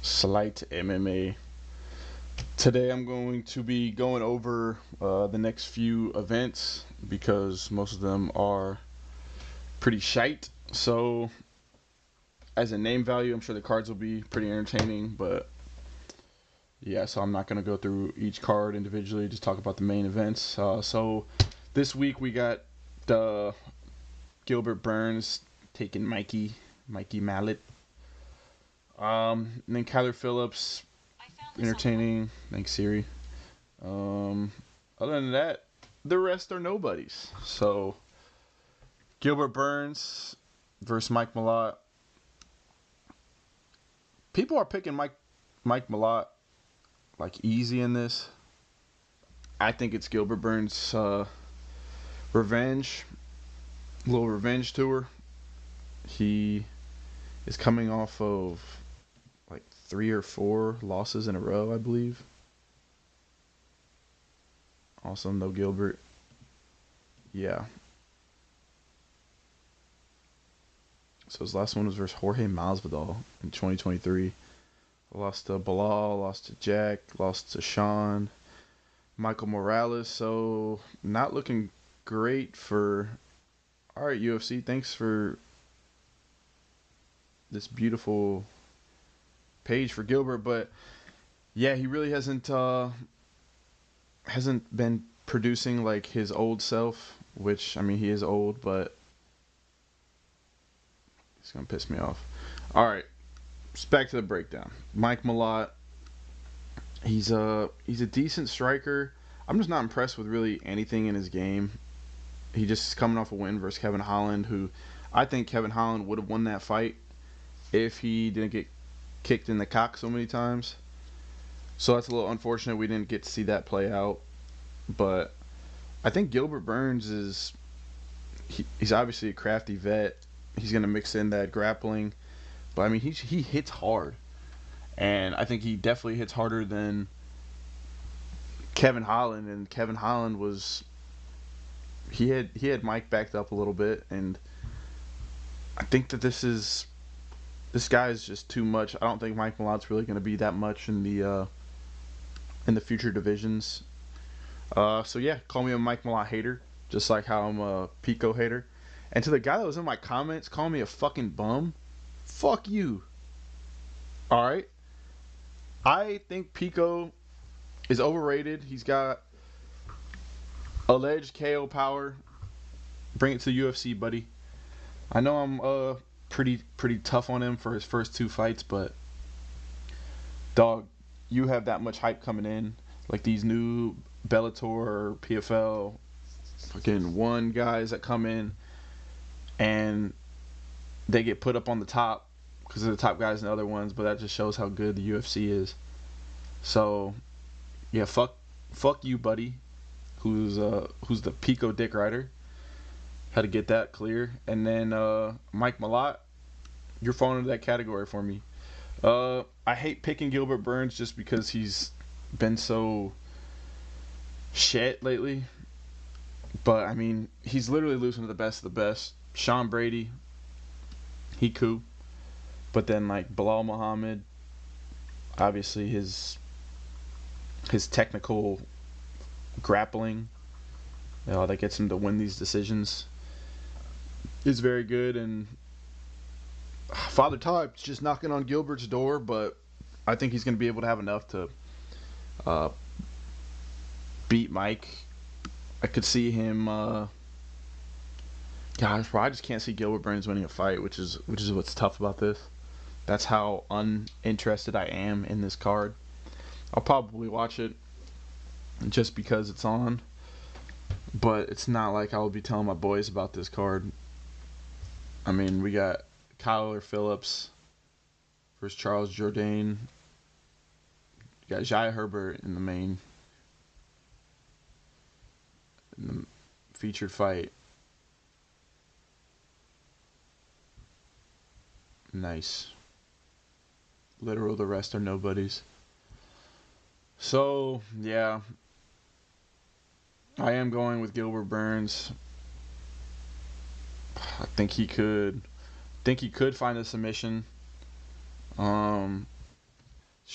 Slight MMA. Today I'm going to be going over the next few events because most of them are pretty shite. So, as a name value, I'm sure the cards will be pretty entertaining, but yeah, so I'm not going to go through each card individually, just talk about the main events. So, this week we got the Gilbert Burns taking Mikey Mallet. And then Kyler Phillips, entertaining. Thanks, Siri. Um, Other than that, the rest are nobodies. So Gilbert Burns versus Mike Malott. People are picking Mike Malott like easy in this. I think it's Gilbert Burns' revenge, little revenge tour. He is coming off of like 3 or 4 losses in a row, I believe. Awesome, though, Gilbert. Yeah. So his last one was versus Jorge Masvidal in 2023. Lost to Bilal, lost to Jack, lost to Sean, Michael Morales. So not looking great for. All right, UFC. Thanks for this beautiful page for Gilbert, but yeah, he really hasn't been producing like his old self. Which I mean, he is old, but it's gonna piss me off. All right, back to the breakdown. Mike Malott. He's a decent striker. I'm just not impressed with really anything in his game. He just is coming off a win versus Kevin Holland, who I think Kevin Holland would have won that fight if he didn't get kicked in the cock so many times. So that's a little unfortunate we didn't get to see that play out. But I think Gilbert Burns he's obviously a crafty vet. He's gonna mix in that grappling, but I mean he hits hard, and I think he definitely hits harder than Kevin Holland. And Kevin Holland was he had Mike backed up a little bit, and I think that this guy is just too much. I don't think Mike Malott's really going to be that much in the future divisions. So yeah, call me a Mike Malott hater, just like how I'm a Pico hater. And to the guy that was in my comments calling me a fucking bum, fuck you. All right, I think Pico is overrated. He's got alleged KO power. Bring it to the UFC, buddy. I know I'm pretty tough on him for his first 2 fights, but dog, you have that much hype coming in. Like these new Bellator, PFL, fucking one guys that come in and they get put up on the top because they're the top guys in the other ones, but that just shows how good the UFC is. So yeah, fuck you, buddy. Who's the Pico Dick Rider? Had to get that clear. And then Mike Malott, you're falling into that category for me. I hate picking Gilbert Burns just because he's been so shit lately. But I mean, he's literally losing to the best of the best. Sean Brady, he cool. But then like Bilal Muhammad, obviously his technical grappling, that gets him to win these decisions, is very good. And Father Time's just knocking on Gilbert's door, but I think he's going to be able to have enough to uh, beat Mike. I could see him. Gosh, I just can't see Gilbert Burns winning a fight, which is what's tough about this. That's how uninterested I am in this card. I'll probably watch it just because it's on, but it's not like I will be telling my boys about this card. I mean, we got Kyler Phillips versus Charles Jourdain. You got Jai Herbert in the featured fight. Nice. Literal, the rest are nobodies. So yeah, I am going with Gilbert Burns. I think he could find a submission. Um,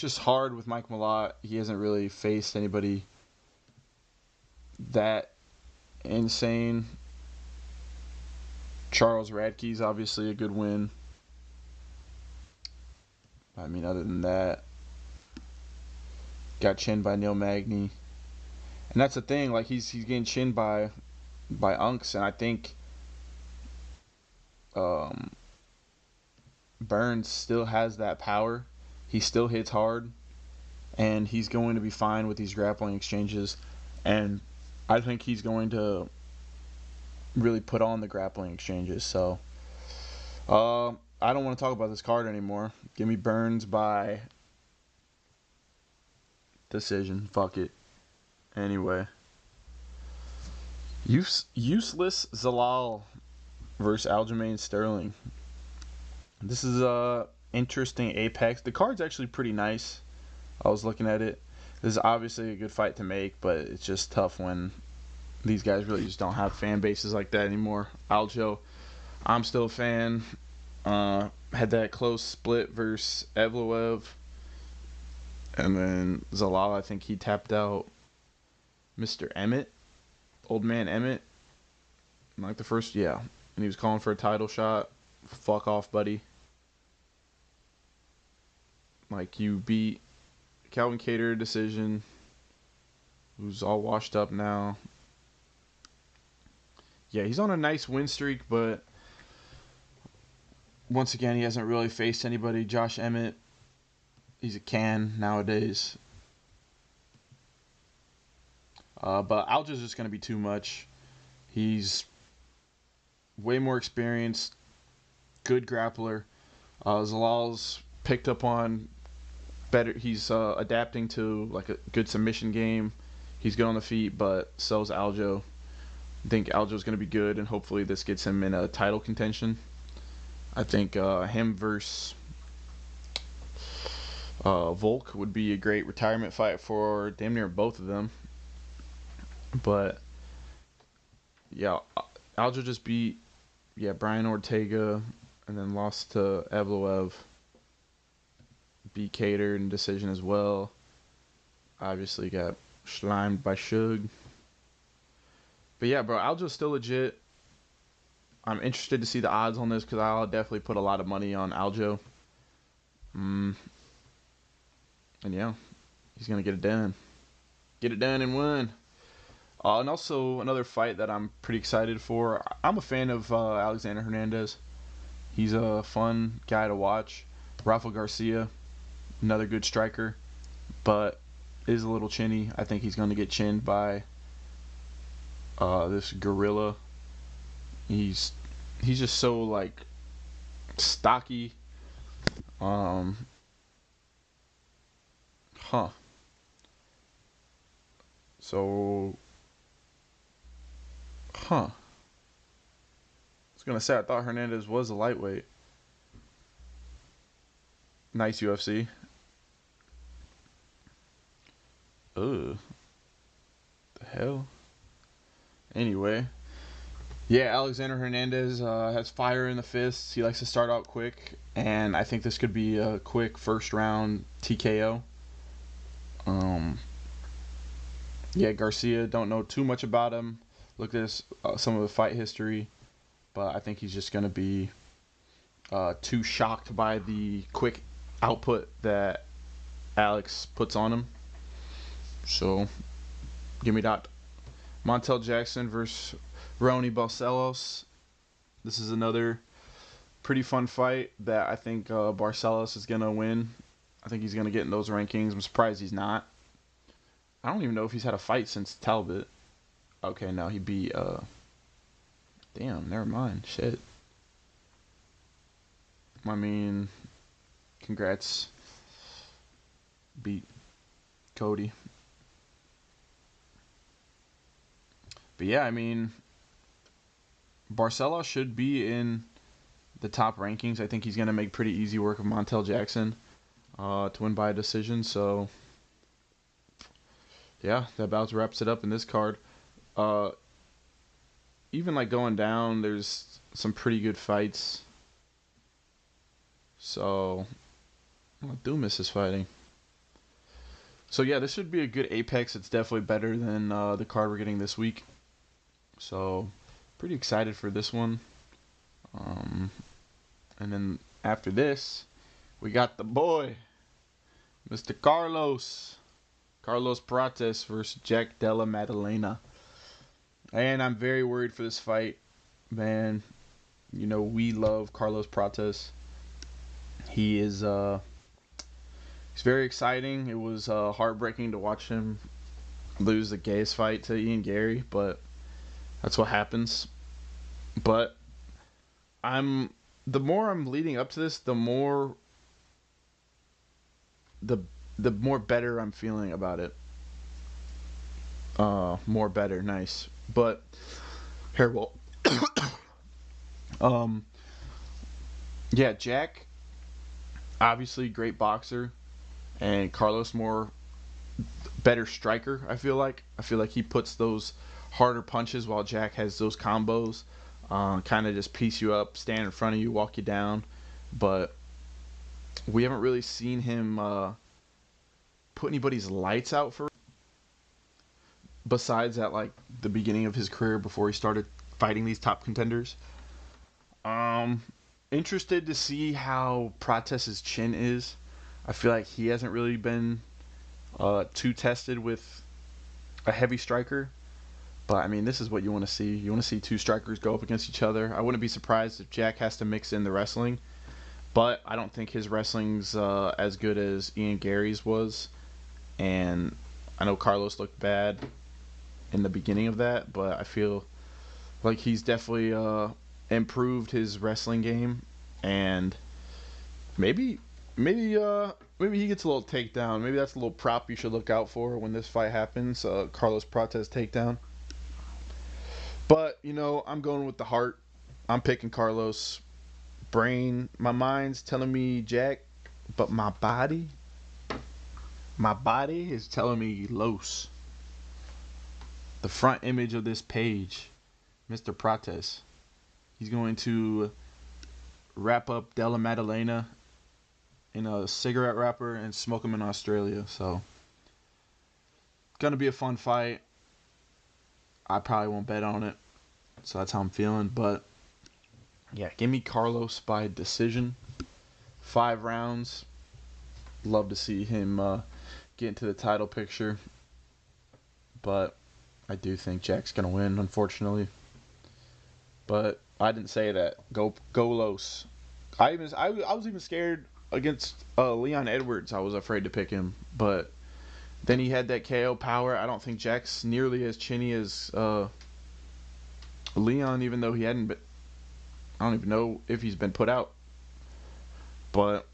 just hard with Mike Malott. He hasn't really faced anybody that insane. Charles Radke's obviously a good win. I mean, other than that, got chinned by Neil Magny, and that's the thing. Like he's getting chinned by Unks, and I think um, Burns still has that power. He still hits hard, and he's going to be fine with these grappling exchanges. And I think he's going to really put on the grappling exchanges. So I don't want to talk about this card anymore. Give me Burns by decision. Fuck it. Anyway, useless Zalal versus Aljamain Sterling. This is a interesting apex. The card's actually pretty nice. I was looking at it. This is obviously a good fight to make, but it's just tough when these guys really just don't have fan bases like that anymore. Aljo, I'm still a fan. Had that close split versus Evloev. And then Zalal, I think he tapped out Mr. Emmett. Old man Emmett. Like the first, yeah. And he was calling for a title shot. Fuck off, buddy. Like, you beat Calvin Kattar decision, who's all washed up now. Yeah, he's on a nice win streak, but once again, he hasn't really faced anybody. Josh Emmett, he's a can nowadays. But Aljo's just going to be too much. He's way more experienced, good grappler. Zalal's picked up on better. He's adapting to like a good submission game. He's good on the feet, but so's Aljo. I think Aljo's going to be good, and hopefully this gets him in a title contention. I think him versus Volk would be a great retirement fight for damn near both of them. But yeah, Aljo just beat Brian Ortega, and then lost to Evloev. Beat Kattar in decision as well. Obviously got slimed by Suge. But yeah, bro, Aljo's still legit. I'm interested to see the odds on this because I'll definitely put a lot of money on Aljo. And yeah, he's going to get it done. Get it done and win. And also another fight that I'm pretty excited for. I'm a fan of Alexander Hernandez. He's a fun guy to watch. Rafa Garcia, another good striker, but is a little chinny. I think he's going to get chinned by this gorilla. He's just so like stocky. So, I was gonna say I thought Hernandez was a lightweight. Nice UFC. Ugh. The hell. Anyway. Yeah, Alexander Hernandez has fire in the fists. He likes to start out quick, and I think this could be a quick first round TKO. Yeah, Garcia, don't know too much about him. Look at this, some of the fight history, but I think he's just going to be too shocked by the quick output that Alex puts on him. So, give me that. Montel Jackson versus Raoni Barcelos. This is another pretty fun fight that I think Barcelos is going to win. I think he's going to get in those rankings. I'm surprised he's not. I don't even know if he's had a fight since Talbot. Okay, no, he beat, damn, never mind. Shit. I mean, congrats. Beat Cody. But yeah, I mean, Barcelos should be in the top rankings. I think he's going to make pretty easy work of Montel Jackson to win by a decision. So, yeah, that about wraps it up in this card. Even like going down, there's some pretty good fights. So, Dumas is fighting. So yeah, this should be a good Apex. It's definitely better than the card we're getting this week. So pretty excited for this one. Um, and then after this, we got the boy, Mr. Carlos Prates versus Jack Della Maddalena. And I'm very worried for this fight, man. You know, we love Carlos Prates. He is he's very exciting. It was heartbreaking to watch him lose the gayest fight to Ian Gary, but that's what happens. But I'm the more I'm leading up to this, the the more better I'm feeling about it. More better, nice. But here, well, um, yeah, Jack, obviously great boxer, and Carlos more better striker. I feel like he puts those harder punches while Jack has those combos, kind of just piece you up, stand in front of you, walk you down. But we haven't really seen him put anybody's lights out for. Besides at like the beginning of his career before he started fighting these top contenders. Um, Interested to see how Prates' chin is. I feel like he hasn't really been too tested with a heavy striker. But I mean, this is what you want to see. You want to see two strikers go up against each other. I wouldn't be surprised if Jack has to mix in the wrestling, but I don't think his wrestling's as good as Ian Gary's was. And I know Carlos looked bad in the beginning of that, but I feel like he's definitely improved his wrestling game, and maybe maybe he gets a little takedown. Maybe that's a little prop you should look out for when this fight happens. Carlos Prates takedown. But you know, I'm going with the heart. I'm picking Carlos. My mind's telling me Jack, but my body is telling me Los. The front image of this page, Mr. Prates. He's going to wrap up Della Maddalena in a cigarette wrapper and smoke him in Australia. So, gonna be a fun fight. I probably won't bet on it. So that's how I'm feeling. But yeah, give me Carlos by decision. 5 rounds. Love to see him get into the title picture. But I do think Jack's gonna win, unfortunately. But I didn't say that. Go Los. I was even scared against Leon Edwards. I was afraid to pick him, but then he had that KO power. I don't think Jack's nearly as chinny as Leon, even though he hadn't been. I don't even know if he's been put out. But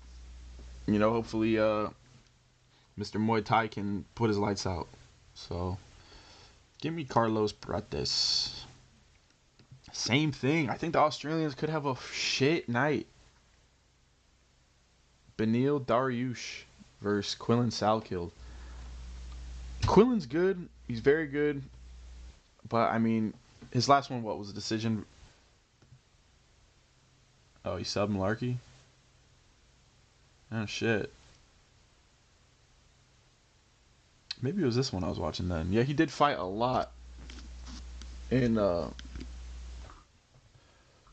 you know, hopefully, Mr. Muay Thai can put his lights out. So give me Carlos Prates. Same thing. I think the Australians could have a shit night. Beneil Dariush versus Quillan Salkild. Quillan's good. He's very good. But, I mean, his last one, what was a decision? Oh, he subbed Malarkey? Oh, shit. Maybe it was this one I was watching then. Yeah, he did fight a lot in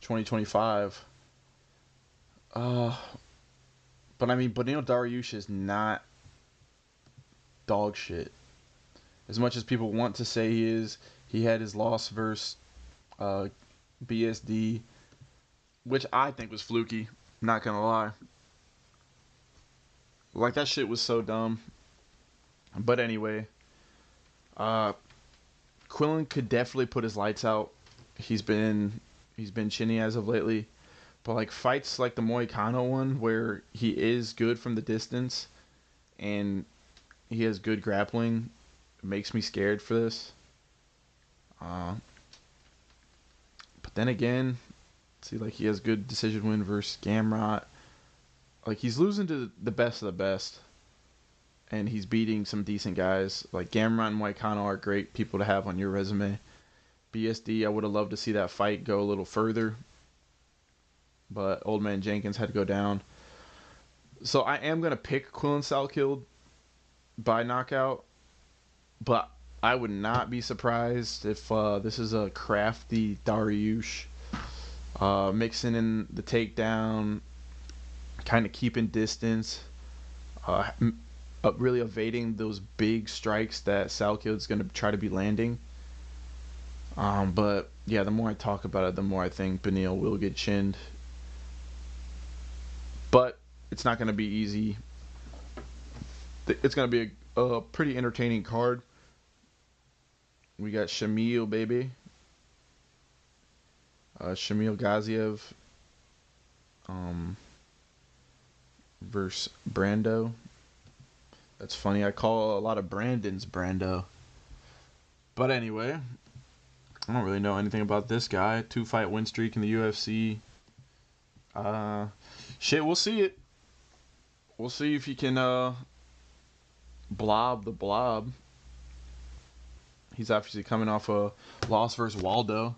2025. But I mean, Beneil Dariush is not dog shit. As much as people want to say he is, he had his loss versus BSD, which I think was fluky. Not gonna lie. Like, that shit was so dumb. But anyway, Quillan could definitely put his lights out. He's been chinny as of lately. But like fights like the Moicano one where he is good from the distance and he has good grappling, it makes me scared for this. But then again, see, like, he has good decision win versus Gamrot. Like, he's losing to the best of the best. And he's beating some decent guys. Like, Gamrot and Moicano are great people to have on your resume. BSD, I would have loved to see that fight go a little further. But Old Man Jenkins had to go down. So I am going to pick Quillan Salkild. by knockout, but I would not be surprised if this is a crafty Dariush, mixing in the takedown, kind of keeping distance, uh, really evading those big strikes that Salkild's going to try to be landing. But yeah, the more I talk about it, the more I think Beneil will get chinned. But it's not going to be easy. It's going to be a pretty entertaining card. We got Shamil, baby. Shamil Gaziev versus Brando. That's funny. I call a lot of Brandons Brando. But anyway, I don't really know anything about this guy. 2-fight win streak in the UFC. Shit, we'll see it. We'll see if he can blob the blob. He's obviously coming off a loss versus Waldo.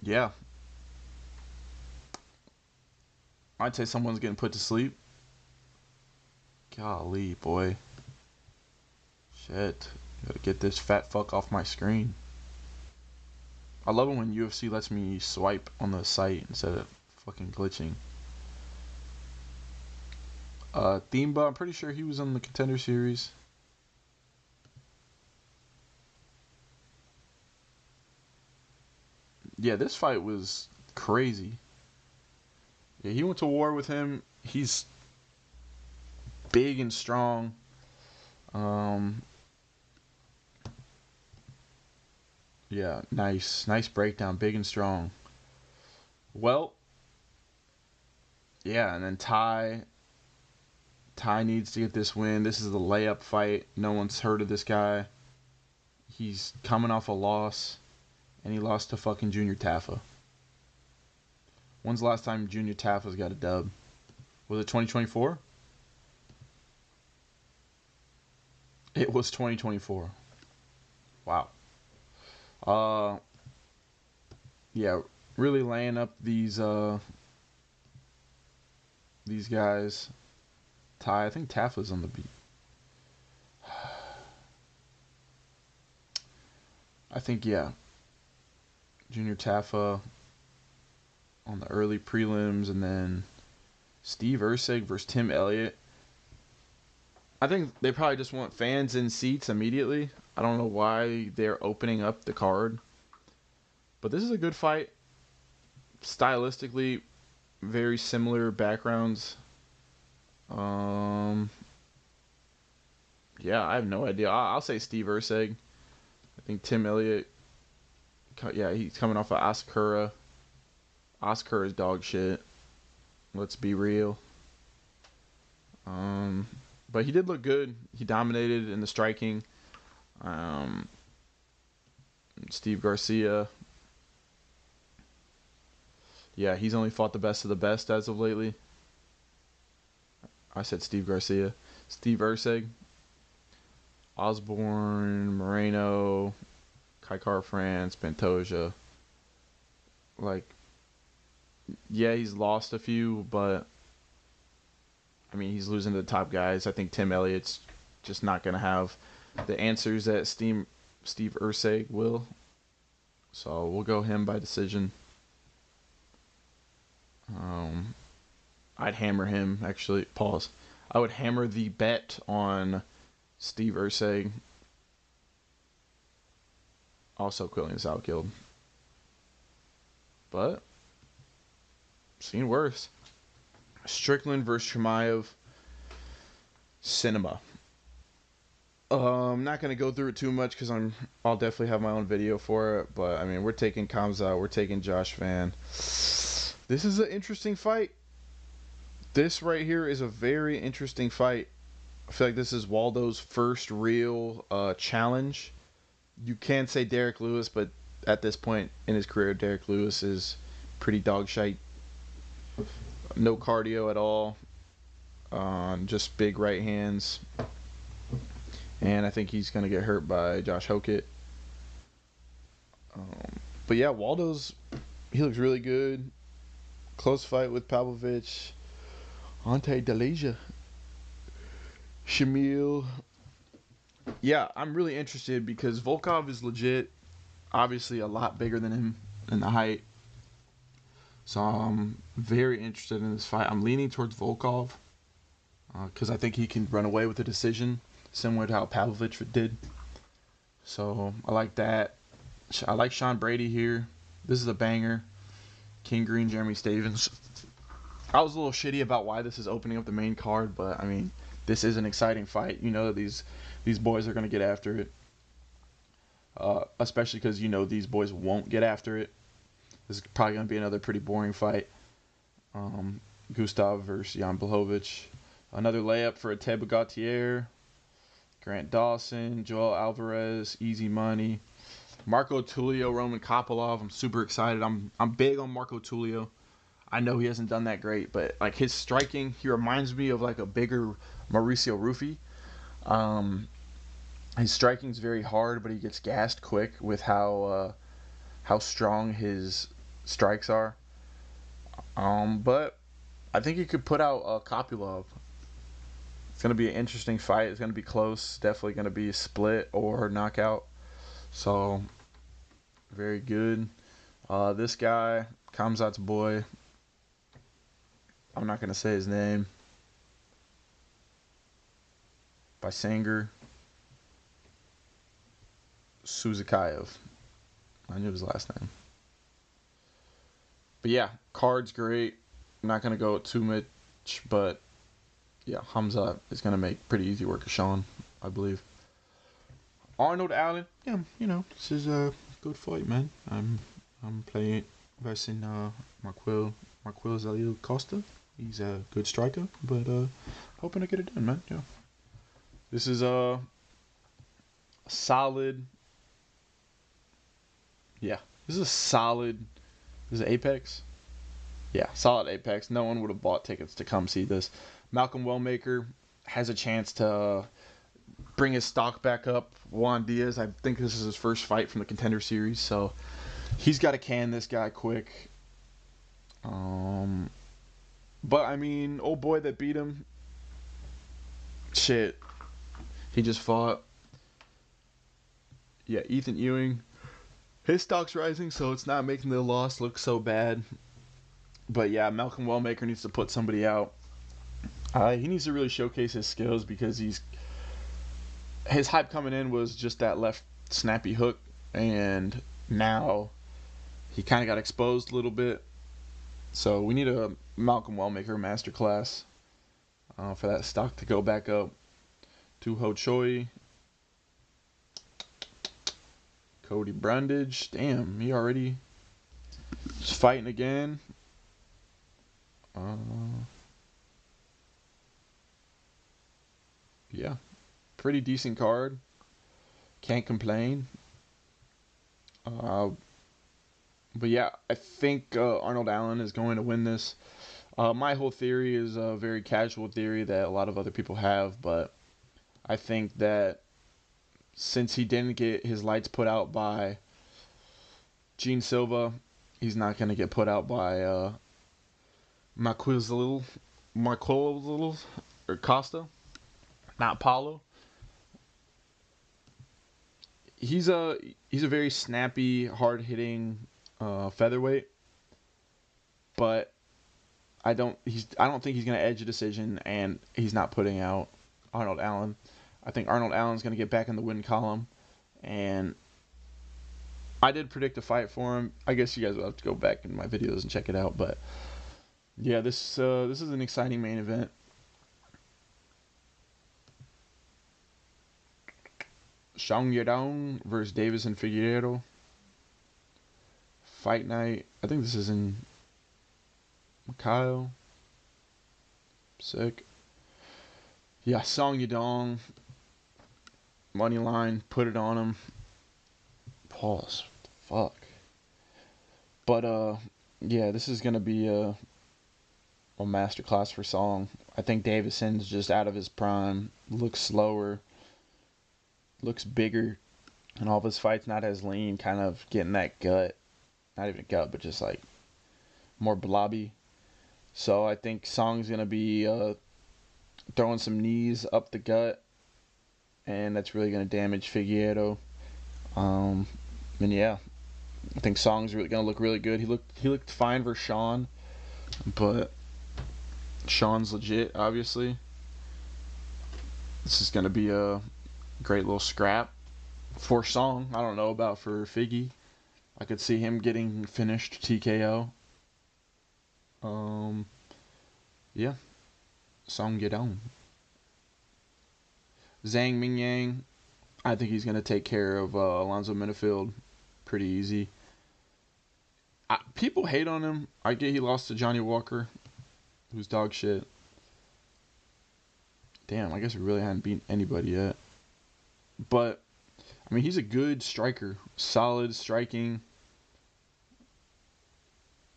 Yeah. I'd say someone's getting put to sleep. Golly, boy. Shit. Gotta get this fat fuck off my screen. I love it when UFC lets me swipe on the site instead of fucking glitching. Themba, I'm pretty sure he was on the Contender Series. Yeah, this fight was crazy. Yeah, he went to war with him. He's big and strong. Yeah, nice breakdown, big and strong. Well, yeah, and then Ty needs to get this win. This is the layup fight. No one's heard of this guy. He's coming off a loss, and he lost to fucking Junior Taffa. When's the last time Junior Taffa's got a dub? Was it 2024? It was 2024. Wow. Yeah, really laying up these guys. Ty, I think Taffa's on the beat. I think, yeah. Junior Taffa on the early prelims, and then Steve Erceg versus Tim Elliott. I think they probably just want fans in seats immediately. I don't know why they're opening up the card. But this is a good fight. Stylistically, very similar backgrounds. Yeah, I have no idea. I'll say Steve Erceg. I think Tim Elliott, yeah, he's coming off of Asakura. Asakura's dog shit. Let's be real. But he did look good. He dominated in the striking. Steve Garcia. Yeah, he's only fought the best of the best as of lately. I said Steve Garcia. Steve Erceg. Osborne, Moreno, Kai France, Pantoja. Like, yeah, he's lost a few, but I mean, he's losing to the top guys. I think Tim Elliott's just not going to have the answers that Steve Erceg will. So we'll go him by decision. I'd hammer him, actually. Pause. I would hammer the bet on Steve Erceg. Also Quillian Salkeld. But seen worse. Strickland versus Chimaev. Cinema. I'm not going to go through it too much because I'll definitely have my own video for it. But, I mean, we're taking Khamzat. We're taking Josh Van. This is an interesting fight. This right here is a very interesting fight. I feel like this is Waldo's first real challenge. You can say Derek Lewis, but at this point in his career, Derek Lewis is pretty dog shite. No cardio at all. Just big right hands. And I think he's going to get hurt by Josh Hokett. But yeah, he looks really good. Close fight with Pavlovich. Ante Delija. Shamil. Yeah, I'm really interested because Volkov is legit. Obviously, a lot bigger than him in the height. So I'm very interested in this fight. I'm leaning towards Volkov because I think he can run away with a decision, similar to how Pavlovich did. So I like that. I like Sean Brady here. This is a banger. King Green, Jeremy Stevens. I was a little shitty about why this is opening up the main card, but I mean, this is an exciting fight. You know that these boys are gonna get after it, especially because you know these boys won't get after it. This is probably gonna be another pretty boring fight. Gustav versus Jan Blachowicz. Another layup for Teba Gautier. Grant Dawson, Joel Alvarez, easy money. Marco Tulio, Roman Kopylov. I'm super excited. I'm big on Marco Tulio. I know he hasn't done that great, but like his striking, he reminds me of like a bigger Mauricio Rufy. His striking's very hard, but he gets gassed quick with how strong his strikes are. But I think he could put out Kopylov. It's gonna be an interesting fight. It's gonna be close. Definitely gonna be a split or knockout. So very good. This guy, Kamzat's boy. I'm not gonna say his name. By Sanger. Suzakayev. I knew his last name. But yeah, card's great. I'm not gonna go too much, but yeah, Hamza is gonna make pretty easy work of Sean, I believe. Arnold Allen, yeah, you know, this is a good fight, man. I'm playing versus Marquil Zalil Costa. He's a good striker, but hoping to get it done, man. Yeah. This is a solid. Yeah, this is a solid. This is Apex. Yeah, solid Apex. No one would have bought tickets to come see this. Malcolm Wellmaker has a chance to bring his stock back up. Juan Diaz, I think this is his first fight from the Contender Series, so he's got to can this guy quick. But I mean, old boy that beat him, shit, he just fought. Yeah, Ethan Ewing. His stock's rising, so it's not making the loss look so bad. But yeah, Malcolm Wellmaker needs to put somebody out. He needs to really showcase his skills because his hype coming in was just that left snappy hook, and now he kind of got exposed a little bit. So we need a Malcolm Wellmaker masterclass for that stock to go back up. To Ho Choi. Cody Brundage. Damn, he already is fighting again. Yeah, pretty decent card. Can't complain. But yeah, I think Arnold Allen is going to win this. My whole theory is a very casual theory that a lot of other people have, but I think that since he didn't get his lights put out by Gene Silva, he's not going to get put out by Marquez or Costa, not Paulo. He's a very snappy, hard hitting featherweight, but I don't think he's gonna edge a decision, and he's not putting out Arnold Allen. I think Arnold Allen's gonna get back in the win column, and I did predict a fight for him. I guess you guys will have to go back in my videos and check it out, but yeah, this is an exciting main event. Xiong Yadong versus Davis and Figueiredo. Fight night. I think this is in Macau. Sick. Yeah, Song Yadong. Money line. Put it on him. Pause. Fuck. But yeah, this is gonna be a masterclass for Song. I think Davison's just out of his prime. Looks slower. Looks bigger. And all of his fights not as lean. Kind of getting that gut. Not even a gut, but just like more blobby. So I think Song's gonna be throwing some knees up the gut, and that's really gonna damage Figueiredo. Um, and yeah, I think Song's really gonna look really good. He looked fine for Sean, but Sean's legit, obviously. This is gonna be a great little scrap for Song. I don't know about for Figgy. I could see him getting finished TKO. Um, yeah, Song get on. Zhang Mingyang, I think he's gonna take care of Alonzo Minifield pretty easy. People hate on him. I get he lost to Johnny Walker, who's dog shit. Damn, I guess we really hadn't beaten anybody yet. But I mean, he's a good striker, solid striking.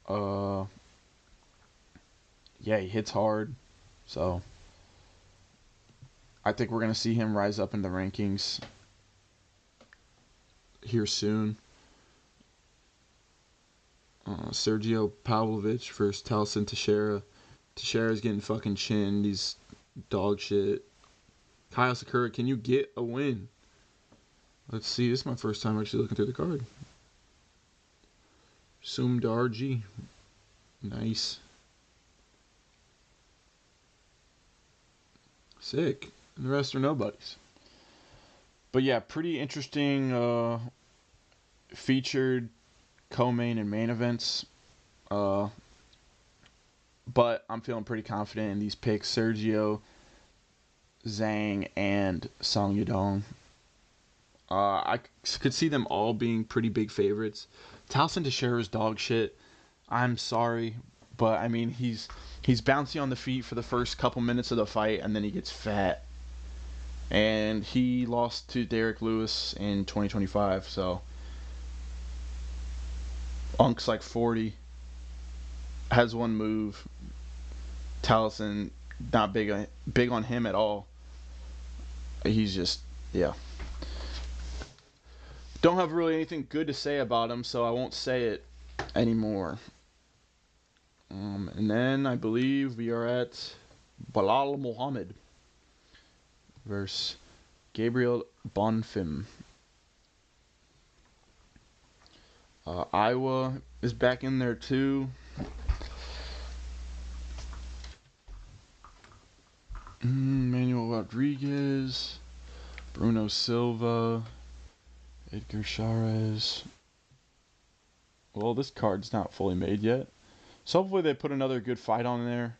Uh, yeah, he hits hard. So I think we're gonna see him rise up in the rankings here soon. Sergio Pavlovich versus Talson Teixeira. Teixeira's getting fucking chinned. He's dog shit. Kyle Sakura, can you get a win? Let's see. This is my first time actually looking through the card. Sumdar G. Nice. Sick. And the rest are nobodies. But yeah, pretty interesting featured co-main and main events. But I'm feeling pretty confident in these picks. Sergio, Zhang, and Song Yadong. I could see them all being pretty big favorites. Talson Teixeira's dog shit. I'm sorry, but I mean he's bouncy on the feet for the first couple minutes of the fight, and then he gets fat. And he lost to Derek Lewis in 2025, so Unk's like 40, has one move. Talison not big on him at all. He's just, yeah. Don't have really anything good to say about him, so I won't say it anymore. And then I believe we are at Balal Muhammad versus Gabriel Bonfim. Iowa is back in there too. Manuel Rodriguez, Bruno Silva, Edgar Chavez. Well, this card's not fully made yet, so hopefully they put another good fight on there.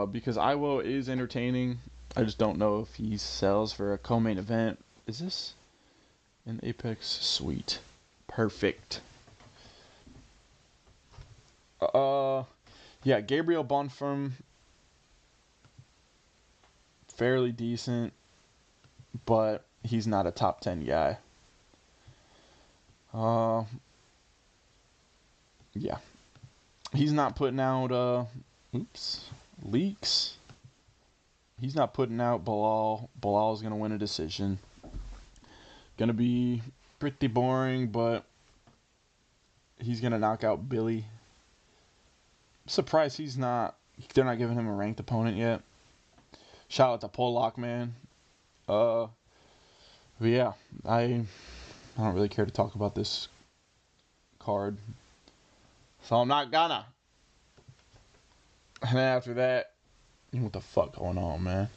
Because Iowa is entertaining. I just don't know if he sells for a co-main event. Is this an Apex? Sweet. Perfect. Yeah, Gabriel Bonfim, fairly decent, but he's not a top 10 guy. Yeah. He's not putting out, leaks. He's not putting out Balal. Balal's going to win a decision. Going to be pretty boring, but he's going to knock out Billy. Surprised they're not giving him a ranked opponent yet. Shout out to Pollock, man. But yeah, I don't really care to talk about this card, so I'm not gonna. And after that, what the fuck going on, man?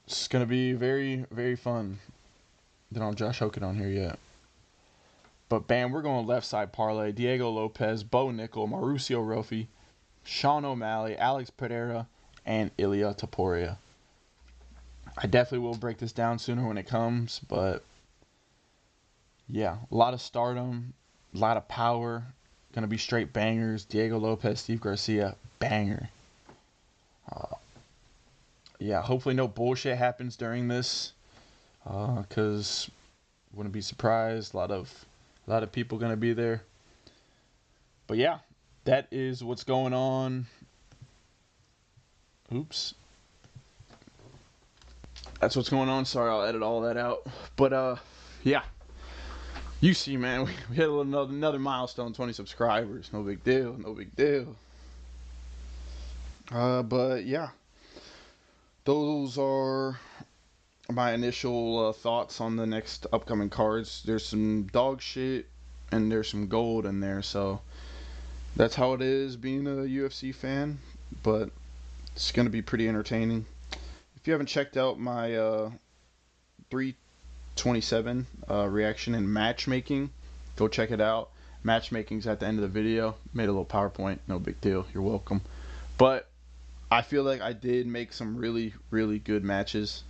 It's gonna be very, very fun. They don't have Josh Hogan on here yet. But bam, we're going left side parlay. Diego Lopez, Bo Nickel, Mauricio Rofi, Sean O'Malley, Alex Pereira, and Ilya Taporia. I definitely will break this down sooner when it comes, but yeah, a lot of stardom, a lot of power. Gonna be straight bangers. Diego Lopez, Steve Garcia, banger. Yeah, hopefully no bullshit happens during this, cause wouldn't be surprised. A lot of people gonna be there. But yeah, that is what's going on. Oops. That's what's going on. Sorry, I'll edit all that out. But yeah. You see, man, we hit another milestone, 20 subscribers. No big deal, no big deal. But yeah, those are my initial thoughts on the next upcoming cards. There's some dog shit and there's some gold in there, so that's how it is being a UFC fan. But it's gonna be pretty entertaining. If you haven't checked out my 327 reaction and matchmaking, go check it out. Matchmaking's at the end of the video. Made a little PowerPoint, no big deal. You're welcome. But I feel like I did make some really, really good matches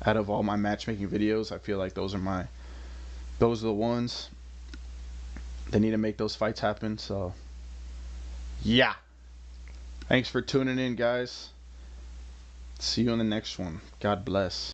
out of all my matchmaking videos. I feel like those are the ones. They need to make those fights happen. So yeah. Thanks for tuning in, guys. See you on the next one. God bless.